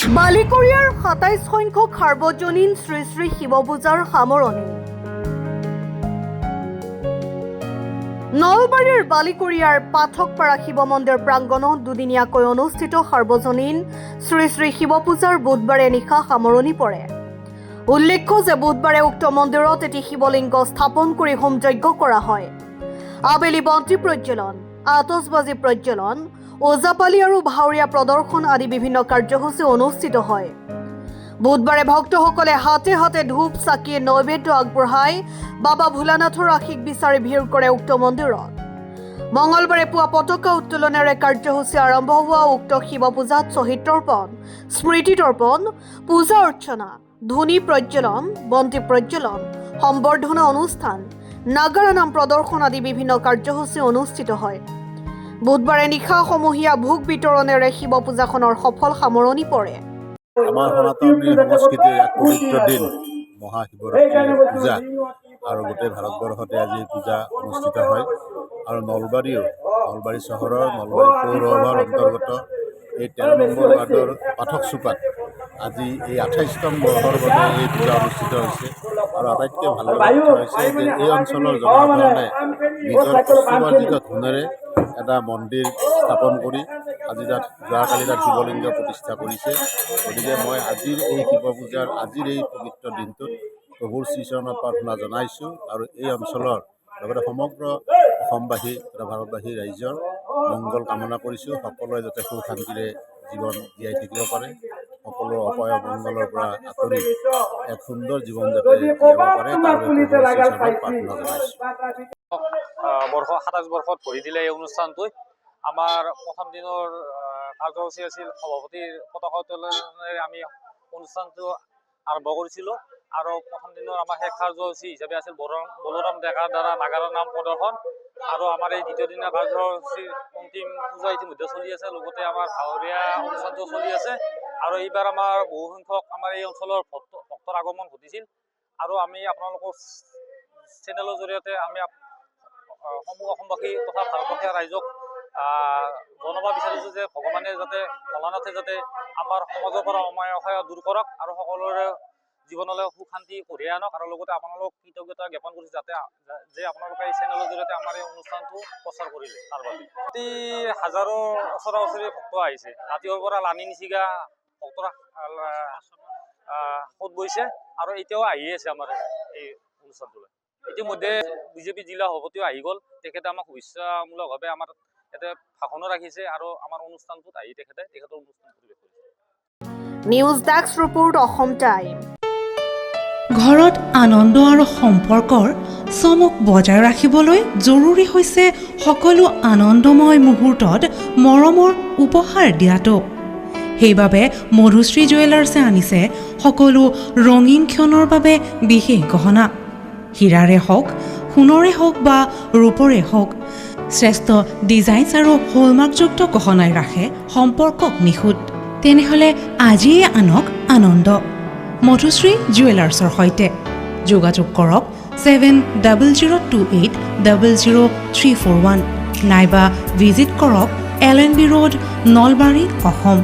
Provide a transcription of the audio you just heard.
বালিকৰিয়াৰ ২৭ সংখ্যক সাৰ্বজনীন শ্ৰী শ্ৰী শিৱ পূজাৰ সামৰণি। নলবাৰীৰ বালিকৰিয়াৰ পাঠকপাৰা শিৱ মন্দিৰ প্ৰাংগণত দুদিনীয়াকৈ অনুষ্ঠিত সাৰ্বজনীন শ্ৰী শ্ৰী শিৱ পূজাৰ বুধবাৰে নিশা সামৰণি পৰে। উল্লেখ্য যে বুধবাৰে উক্ত মন্দিৰত এটি শিৱলিংগ স্থাপন কৰি হোমযজ্ঞ কৰা হয়। আবেলি বন্তি প্ৰজ্বলন, আতচবাজি প্ৰজ্বলন, ওজাপালি আৰু ভাওৰীয়া প্ৰদৰ্শন আদি বিভিন্ন কাৰ্যসূচী অনুষ্ঠিত হয়। বুধবাৰে ভক্তসকলে হাতে হাতে ধূপ চাকি নৈবেদ্য আগবঢ়াই বাবা ভোলানাথৰ আশীষ বিচাৰি ভিৰ কৰে উক্ত মন্দিৰত। মঙলবাৰে পুৱা পতাকা উত্তোলনেৰে কাৰ্যসূচী আৰম্ভ হোৱা উক্ত শিৱ পূজাত শ্বহীদ তৰ্পণ, স্মৃতি তৰ্পণ, পূজা অৰ্চনা, ধুনি প্ৰজ্বলন, বন্তি প্ৰজ্বলন, সম্বৰ্ধনা অনুষ্ঠান, নাগাৰা নাম প্ৰদৰ্শন আদি বিভিন্ন কাৰ্যসূচী অনুষ্ঠিত হয়। বুধবাৰে নিশা সমূহীয়া ভোগ বিতৰণেৰে শিৱ পূজাখনৰ সফল সামৰণি পৰে। আমাৰ সনাতনী সংস্কৃতিৰ এক পবিত্ৰ দিন মহাশিৱৰাত্ৰি পূজা আৰু গোটেই ভাৰতবৰ্ষতে আজি পূজা অনুষ্ঠিত হয়। আৰু নলবাৰী চহৰৰ নলবাৰী পৌৰসভাৰ অন্তৰ্গত এই 13 নম্বৰ ৱাৰ্ডৰ পাঠক চুপাত আজি এই 28তম বৰ্ষৰ বাবে এই পূজা অনুষ্ঠিত হৈছে। আৰু আটাইতকৈ ভাল লগা কথা হৈছে যে এই অঞ্চলৰ জনসাধাৰণে নিজৰ কষ্টবাৰ্জিত ধনেৰে এটা মন্দিৰ স্থাপন কৰি আজি তাত যোৱাকালি তাত শিৱলিংগ প্ৰতিষ্ঠা কৰিছে। গতিকে মই আজিৰ এই শিৱ পূজাৰ আজিৰ এই পবিত্ৰ দিনটোত প্ৰভুৰ শ্ৰীচৰণত প্ৰাৰ্থনা জনাইছোঁ আৰু এই অঞ্চলৰ লগতে সমগ্ৰ অসমবাসী তথা ভাৰতবাসী ৰাইজৰ মংগল কামনা কৰিছোঁ। সকলোৱে যাতে সুখ শান্তিৰে জীৱন জীয়াই থাকিব পাৰে, সকলো অপায় অমংগলৰ পৰা আঁতৰি এক সুন্দৰ জীৱন যাতে জীয়াব পাৰে তাৰ বাবে প্ৰভুৰ শ্ৰীচৰণত প্ৰাৰ্থনা জনাইছোঁ। 27 বৰ্ষত ভৰি দিলে এই অনুষ্ঠানটোৱে। আমাৰ প্ৰথম দিনৰ কাৰ্যসূচী আছিল সভাপতিৰ পতাকা উত্তোলনেৰে আমি অনুষ্ঠানটো আৰম্ভ কৰিছিলোঁ আৰু প্ৰথম দিনৰ আমাৰ শেষ কাৰ্যসূচী হিচাপে আছিল বলোৰাম ডেকাৰ দ্বাৰা নাগাৰা নাম প্ৰদৰ্শন। আৰু আমাৰ এই দ্বিতীয় দিনৰ কাৰ্যসূচীৰ অন্তিম পূজা ইতিমধ্যে চলি আছে, লগতে আমাৰ ভাৱৰীয়া অনুষ্ঠানটো চলি আছে। আৰু এইবাৰ আমাৰ বহু সংখ্যক আমাৰ এই অঞ্চলৰ ভক্তৰ আগমন ঘটিছিল। আৰু আমি আপোনালোকৰ চেনেলৰ জৰিয়তে আমি সমূহ অসমবাসী তথা ভাৰতবৰ্ষীয় ৰাইজক জনাব বিচাৰিছোঁ যে ভগৱানে যাতে ভোলানাথে যাতে আমাৰ সমাজৰ পৰা অময় দূৰ কৰক আৰু সকলোৰে জীৱনলৈ সুখ শান্তি কঢ়িয়াই আনক। আৰু লগতে আপোনালোক কৃতজ্ঞতা জ্ঞাপন কৰিছোঁ যাতে আপোনালোকে এই চেনেলৰ জৰিয়তে আমাৰ এই অনুষ্ঠানটো প্ৰচাৰ কৰিলে। তাৰ বাবে প্ৰতি হাজাৰো ওচৰা ওচৰি ভক্ত আহিছে। ৰাতিপুৱাৰ পৰা লানি নিচিগা ভক্তৰ সোঁত বৈছে আৰু এতিয়াও আহি আছে আমাৰ এই অনুষ্ঠানটোলৈ। ইতিমধ্যে বিজেপি জিলা সভাপতিও আহি গ'ল। তেখেতে আমাক শুভেচ্ছামূলকভাৱে আমাৰ ইয়াতে ভাষণো ৰাখিছে আৰু আমাৰ অনুষ্ঠানটোত আহি তেখেতৰ অনুষ্ঠান পৰিৱেশ কৰিছে। News desk report, Assam time. ঘৰত আনন্দ আৰু সম্পৰ্কৰ চমক বজাই ৰাখিবলৈ জৰুৰী হৈছে সকলো আনন্দময় মুহূৰ্তত মৰমৰ উপহাৰ দিয়াটো। সেইবাবে মধুশ্ৰী জুৱেলাৰ্ছে আনিছে সকলো ৰঙীন ক্ষণৰ বাবে বিশেষ গহনা। হীৰাৰে হওক, সোণৰে হওক বা ৰূপৰে হওক, শ্ৰেষ্ঠ ডিজাইনছ আৰু হলমাৰ্কযুক্ত গহনাই ৰাখে সম্পৰ্কক নিখুঁত। তেনেহ'লে আজিয়ে আনক আনন্দ মধুশ্ৰী জুৱেলাৰ্ছৰ সৈতে। যোগাযোগ কৰক 7028000341 নাইবা ভিজিট কৰক LNB ৰোড, নলবাৰী, অসম।